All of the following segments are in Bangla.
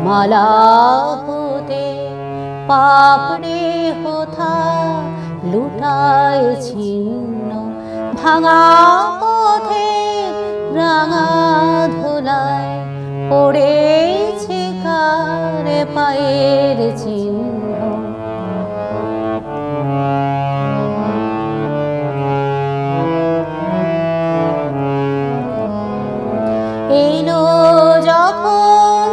মালা হতে পাপড়ে হোথা লুটায় ছিন্ন ভাঙা পথে রাঙা ধুলায় পড়েছে কার পায়ের চিহ্ন। এলো যখন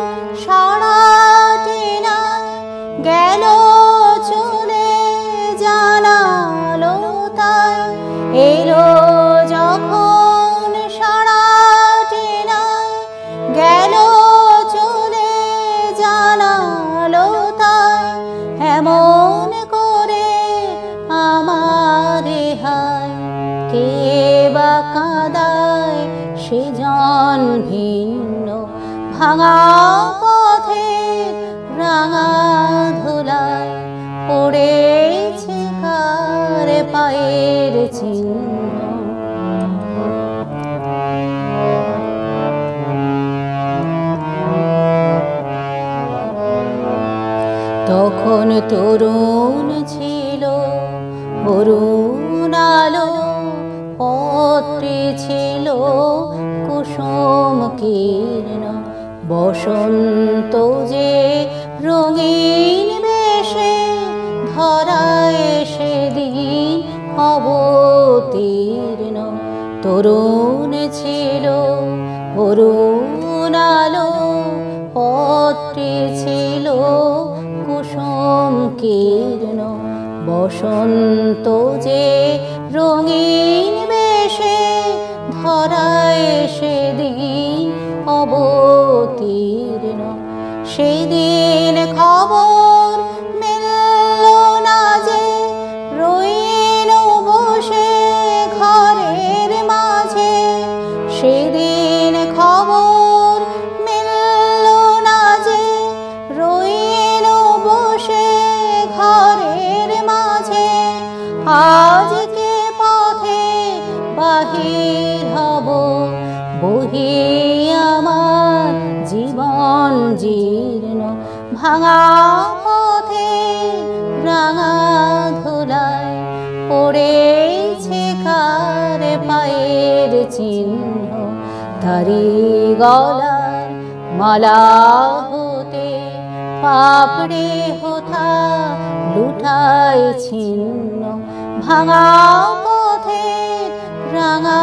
সারাটি নাই গেল চলে জানালো তাই। এলো যখন সারাটি নাই গেল চলে জানালো তাই। এমন করে আমার হায় কে বা কাঁদায় সেজন ভিন্ন ভাঙা পথে রাঙা ধুলায় পড়েছে কার পায়ের চিহ্ন। তখন তরুণ ছিল অরুণ আলো পত্রে ছিল কুসুম কীর্ণ। বসন্ত যে রঙিন বেশে ধরায় সেদিন অবতীর্ণ। তরুণ ছিল অরুণ আলো পত্রে ছিল কুসুম কীর্ণ। বসন্ত যে রঙিন বেশে ধরায় সেদিন অবতীর্ণ। সেদিন খবর মিলল না যে রইল বসে ঘরের মাঝে। সেদিন খবর মিলল না যে রইল বসে ঘরের মাঝে। আজকে পথে বাহির হব বহি আমার জীবন জীর্ণ ভাঙা পথে রাঙা ধুলায় পড়েছে কার পায়ের চিহ্ন। তারি গলার মালা হতে পাপড়ে হোথা লুটায় ছিন্ন ভাঙা পথে রাঙা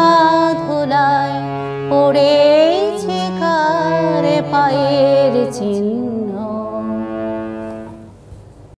ধুলা